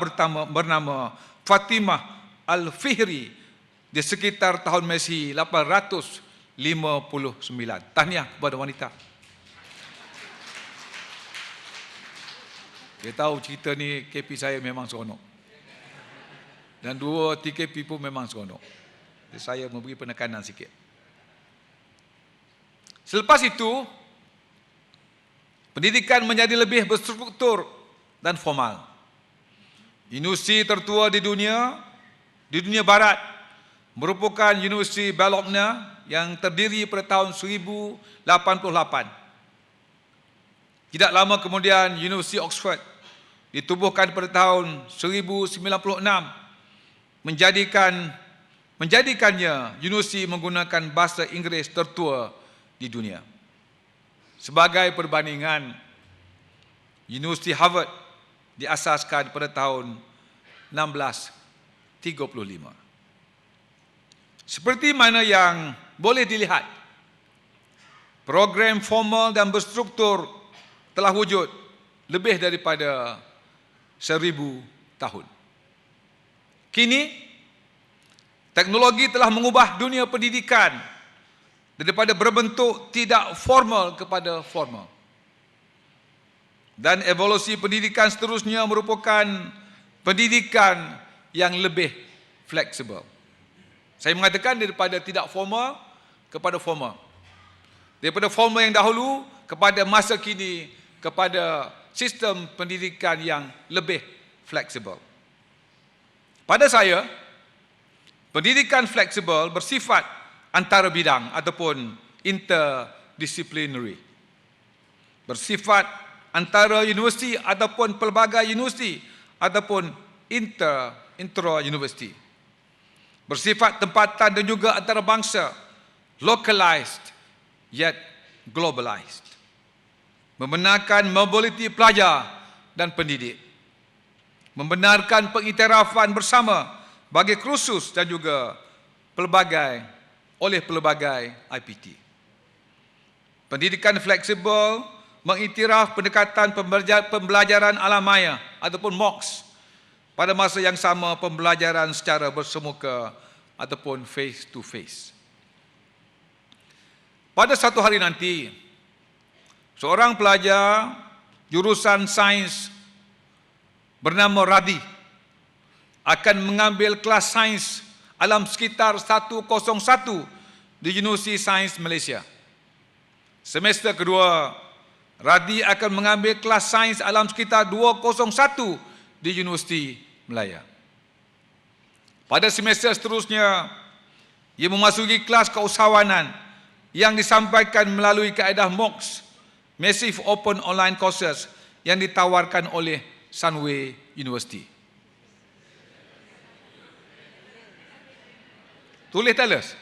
bernama Fatimah Al-Fihri di sekitar tahun Masehi 859. Tahniah kepada wanita. Dia tahu cerita ni, KP saya memang seronok. Dan dua TKP pun memang seronok. Jadi saya memberi penekanan sikit. Selepas itu, pendidikan menjadi lebih berstruktur dan formal. Universiti tertua di dunia barat merupakan Universiti Bologna yang terdiri pada tahun 1088. Tidak lama kemudian Universiti Oxford ditubuhkan pada tahun 1096, menjadikannya universiti menggunakan bahasa Inggeris tertua di dunia. Sebagai perbandingan, Universiti Harvard diasaskan pada tahun 1635. Seperti mana yang boleh dilihat, program formal dan berstruktur telah wujud lebih daripada 1000 tahun. Kini, teknologi telah mengubah dunia pendidikan daripada berbentuk tidak formal kepada formal. Dan evolusi pendidikan seterusnya merupakan pendidikan yang lebih fleksibel. Saya mengatakan daripada tidak formal kepada formal. Daripada formal yang dahulu kepada masa kini, kepada sistem pendidikan yang lebih fleksibel. Pada saya, pendidikan fleksibel bersifat antara bidang ataupun interdisciplinary. Bersifat antara universiti ataupun pelbagai universiti ataupun intra-universiti. Bersifat tempatan dan juga antarabangsa, localized yet globalized. Membenarkan mobiliti pelajar dan pendidik. Membenarkan pengiktirafan bersama bagi kursus dan juga oleh pelbagai IPT. Pendidikan fleksibel mengiktiraf pendekatan pembelajaran alam maya ataupun MOOCs, pada masa yang sama pembelajaran secara bersemuka ataupun face to face. Pada satu hari nanti, seorang pelajar jurusan sains bernama Radi akan mengambil kelas sains alam sekitar 101 di Universiti Sains Malaysia. Semester kedua, Radi akan mengambil kelas sains alam sekitar 201 di Universiti Melaya. Pada semester seterusnya, ia memasuki kelas keusahawanan yang disampaikan melalui kaedah MOOCs, Massive Open Online Courses, yang ditawarkan oleh Sunway University. Tulis talas.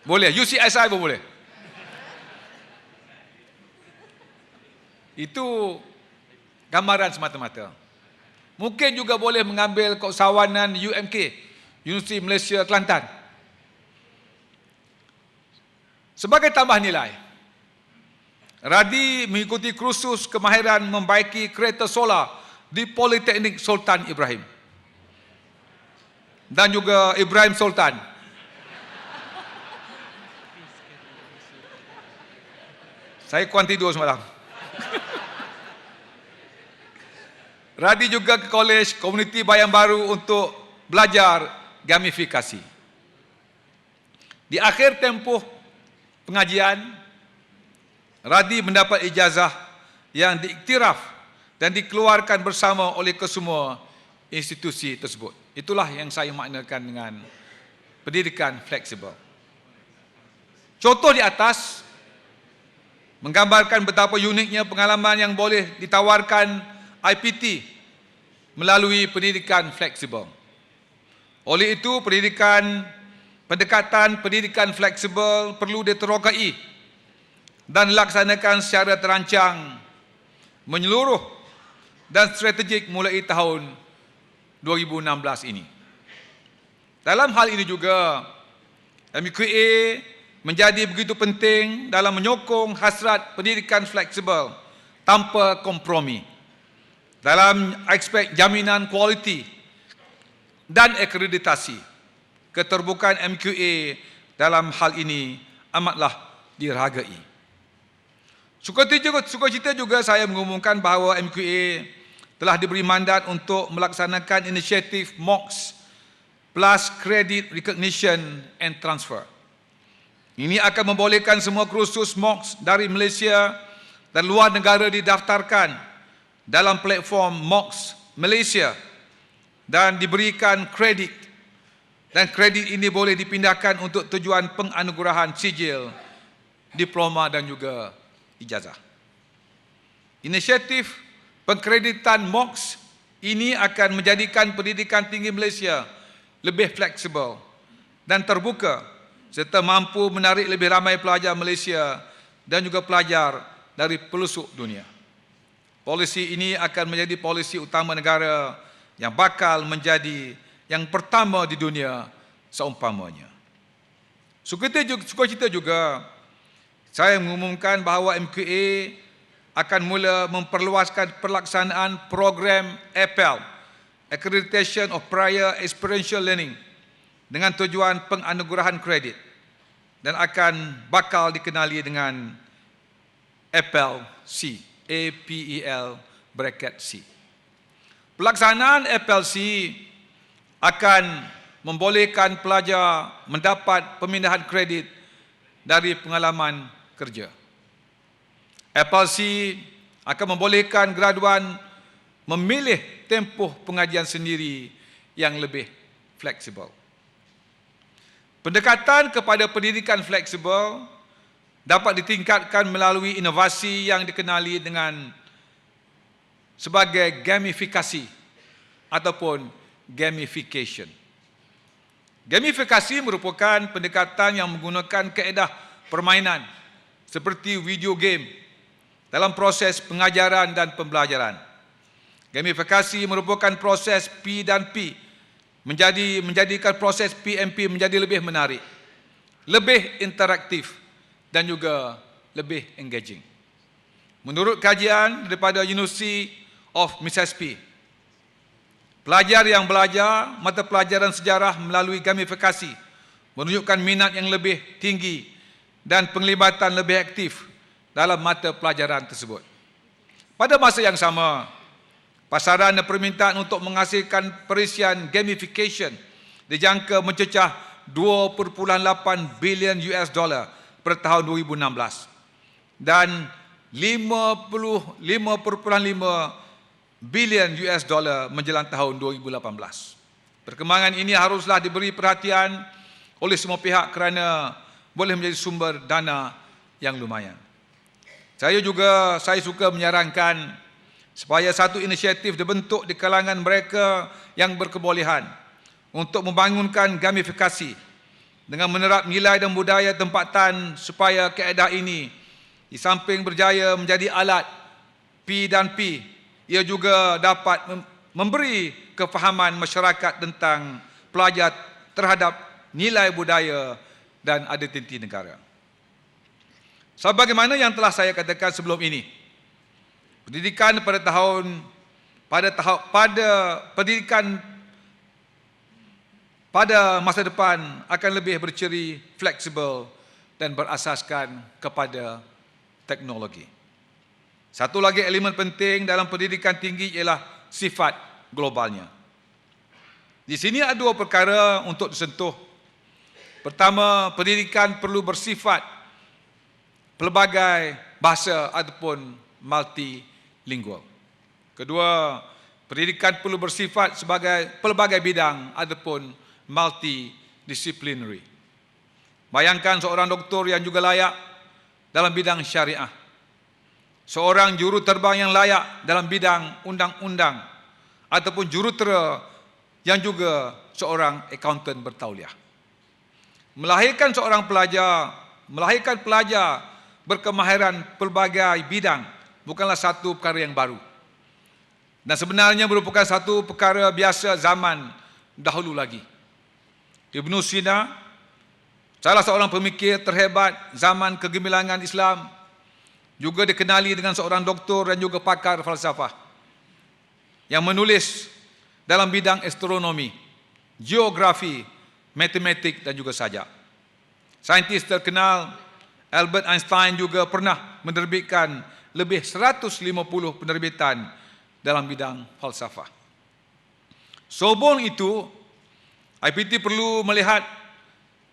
Boleh, UCSI pun boleh. Itu gambaran semata-mata. Mungkin juga boleh mengambil keusahawanan UMK, Universiti Malaysia Kelantan. Sebagai tambah nilai, Radi mengikuti kursus kemahiran membaiki kereta solar di Politeknik Sultan Ibrahim. Dan juga Ibrahim Sultan. Saya kurang tidur semalam. Radi juga ke Kolej Komuniti Bayan Baru untuk belajar gamifikasi. Di akhir tempoh pengajian, Radi mendapat ijazah yang diiktiraf dan dikeluarkan bersama oleh kesemua institusi tersebut. Itulah yang saya maknakan dengan pendidikan fleksibel. Contoh di atas menggambarkan betapa uniknya pengalaman yang boleh ditawarkan IPT melalui pendidikan fleksibel. Oleh itu, pendidikan pendekatan pendidikan fleksibel perlu diterokai dan dilaksanakan secara terancang, menyeluruh dan strategik mulai tahun 2016 ini. Dalam hal ini juga, MQA menjadi begitu penting dalam menyokong hasrat pendidikan fleksibel tanpa kompromi dalam aspek jaminan kualiti dan akreditasi. Keterbukaan MQA dalam hal ini amatlah dihargai. Sukacita juga saya mengumumkan bahawa MQA telah diberi mandat untuk melaksanakan inisiatif MOOCs plus Credit Recognition and Transfer. Ini akan membolehkan semua kursus MOOCs dari Malaysia dan luar negara didaftarkan dalam platform MOOCs Malaysia dan diberikan kredit. Dan kredit ini boleh dipindahkan untuk tujuan penganugerahan sijil, diploma dan juga ijazah. Inisiatif pengkreditan MOOCs ini akan menjadikan pendidikan tinggi Malaysia lebih fleksibel dan terbuka serta mampu menarik lebih ramai pelajar Malaysia dan juga pelajar dari pelosok dunia. Polisi ini akan menjadi polisi utama negara yang bakal menjadi yang pertama di dunia seumpamanya. Sukacita juga saya mengumumkan bahawa MQA akan mula memperluaskan pelaksanaan program APEL, Accreditation of Prior Experiential Learning, dengan tujuan penganugerahan kredit dan akan bakal dikenali dengan APEL-C, APEL-C. Pelaksanaan APEL-C akan membolehkan pelajar mendapat pemindahan kredit dari pengalaman kerja. APEL-C akan membolehkan graduan memilih tempoh pengajian sendiri yang lebih fleksibel. Pendekatan kepada pendidikan fleksibel dapat ditingkatkan melalui inovasi yang dikenali dengan sebagai gamifikasi ataupun gamification. Gamifikasi merupakan pendekatan yang menggunakan kaedah permainan seperti video game dalam proses pengajaran dan pembelajaran. Gamifikasi merupakan proses P dan P, menjadikan proses PMP menjadi lebih menarik, lebih interaktif dan juga lebih engaging. Menurut kajian daripada University of Mississippi, pelajar yang belajar mata pelajaran sejarah melalui gamifikasi menunjukkan minat yang lebih tinggi dan penglibatan lebih aktif dalam mata pelajaran tersebut. Pada masa yang sama, pasaran dan permintaan untuk menghasilkan perisian gamification dijangka mencecah 2.8 bilion US dollar pada tahun 2016 dan 55.5 bilion US dollar menjelang tahun 2018. Perkembangan ini haruslah diberi perhatian oleh semua pihak kerana boleh menjadi sumber dana yang lumayan. Saya suka menyarankan supaya satu inisiatif dibentuk di kalangan mereka yang berkebolehan untuk membangunkan gamifikasi dengan menerap nilai dan budaya tempatan supaya kaedah ini di samping berjaya menjadi alat P dan P, ia juga dapat memberi kefahaman masyarakat tentang pelajar terhadap nilai budaya dan identiti negara. Sebagaimana yang telah saya katakan sebelum ini, pendidikan pada masa depan akan lebih berciri fleksibel dan berasaskan kepada teknologi. Satu lagi elemen penting dalam pendidikan tinggi ialah sifat globalnya. Di sini ada dua perkara untuk disentuh. Pertama, pendidikan perlu bersifat pelbagai bahasa ataupun multilingual. Kedua, pendidikan perlu bersifat sebagai pelbagai bidang ataupun multidisciplinary. Bayangkan seorang doktor yang juga layak dalam bidang syariah, seorang juruterbang yang layak dalam bidang undang-undang, ataupun jurutera yang juga seorang accountant bertauliah. melahirkan seorang pelajar, melahirkan pelajar berkemahiran pelbagai bidang bukanlah satu perkara yang baru. Dan sebenarnya merupakan satu perkara biasa zaman dahulu lagi. Ibn Sina, salah seorang pemikir terhebat zaman kegemilangan Islam, juga dikenali dengan seorang doktor dan juga pakar falsafah yang menulis dalam bidang astronomi, geografi, matematik dan juga sajak. Saintis terkenal Albert Einstein juga pernah menerbitkan lebih 150 penerbitan dalam bidang falsafah. Sobong itu, IPT perlu melihat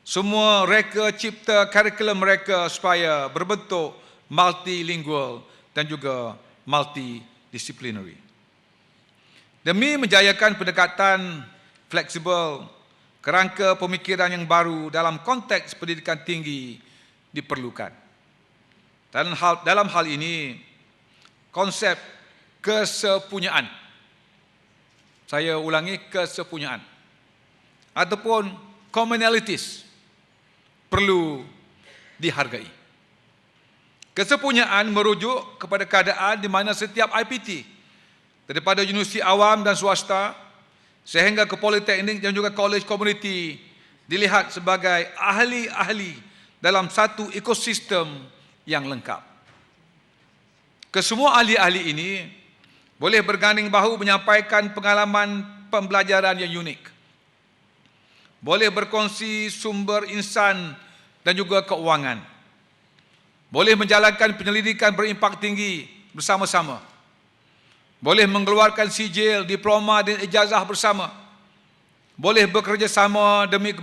semua reka cipta kurikulum mereka supaya berbentuk multilingual dan juga multidisciplinary. Demi menjayakan pendekatan fleksibel, kerangka pemikiran yang baru dalam konteks pendidikan tinggi diperlukan. Dalam hal ini, konsep kesepunyaan, saya ulangi, kesepunyaan ataupun commonalities perlu dihargai. Kesepunyaan merujuk kepada keadaan di mana setiap IPT daripada universiti awam dan swasta sehingga ke politeknik dan juga college community dilihat sebagai ahli-ahli dalam satu ekosistem yang lengkap. Kesemua ahli-ahli ini boleh berganding bahu menyampaikan pengalaman pembelajaran yang unik, boleh berkongsi sumber insan dan juga keuangan, boleh menjalankan penyelidikan berimpak tinggi bersama-sama, boleh mengeluarkan sijil, diploma dan ijazah bersama, boleh bekerjasama demi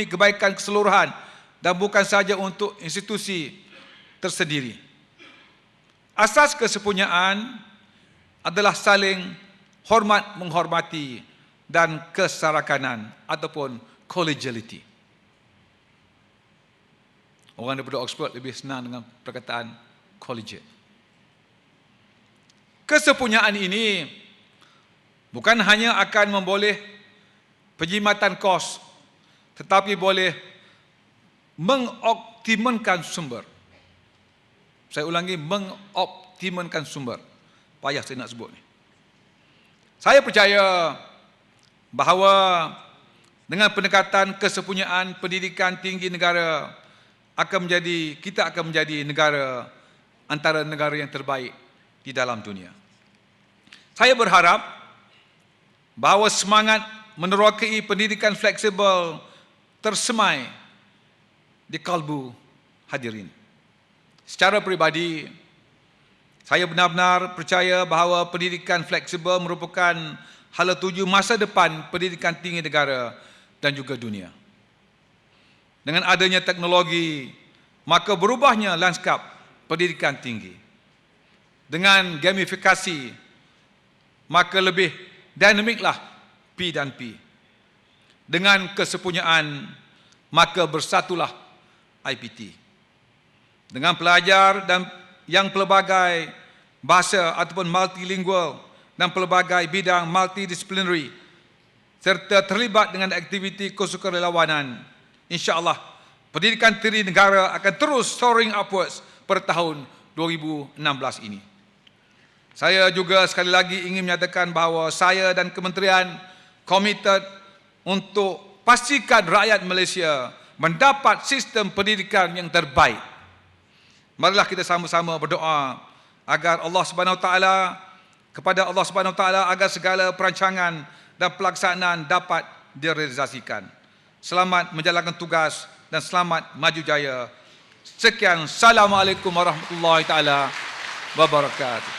kebaikan keseluruhan dan bukan saja untuk institusi tersendiri. Asas kesepunyaan adalah saling hormat menghormati dan keserakanan ataupun collegiality. Orang daripada Oxford lebih senang dengan perkataan collegiate. Kesepunyaan ini bukan hanya akan memboleh penjimatan kos, tetapi boleh mengoptimalkan sumber. Saya ulangi, mengoptimalkan sumber. Payah saya nak sebut ni. Saya percaya bahawa dengan pendekatan kesepunyaan pendidikan tinggi negara kita akan menjadi negara antara negara yang terbaik di dalam dunia. Saya berharap bahawa semangat menerokai pendidikan fleksibel tersemai di kalbu hadirin. Secara peribadi, saya benar-benar percaya bahawa pendidikan fleksibel merupakan hala tuju masa depan pendidikan tinggi negara dan juga dunia. Dengan adanya teknologi, maka berubahnya lanskap pendidikan tinggi. Dengan gamifikasi, maka lebih dinamiklah P dan P. Dengan kesepunyaan, maka bersatulah IPT. Dengan pelajar dan yang pelbagai bahasa ataupun multilingual dan pelbagai bidang multidisciplinary serta terlibat dengan aktiviti kesukarelawanan, insya-Allah pendidikan tinggi negara akan terus soaring upwards pada tahun 2016 ini. Saya juga sekali lagi ingin menyatakan bahawa saya dan kementerian komited untuk pastikan rakyat Malaysia mendapat sistem pendidikan yang terbaik. Marilah kita sama-sama berdoa agar Allah Subhanahu Wa Taala, kepada Allah Subhanahu Wa Taala agar segala perancangan dan pelaksanaan dapat direalisasikan. Selamat menjalankan tugas dan selamat maju jaya. Sekian, Assalamualaikum warahmatullahi taala wabarakatuh.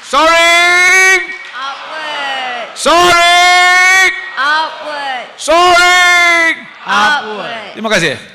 Soaring Upward. Soaring Upward. Soaring. Upward. Terima kasih.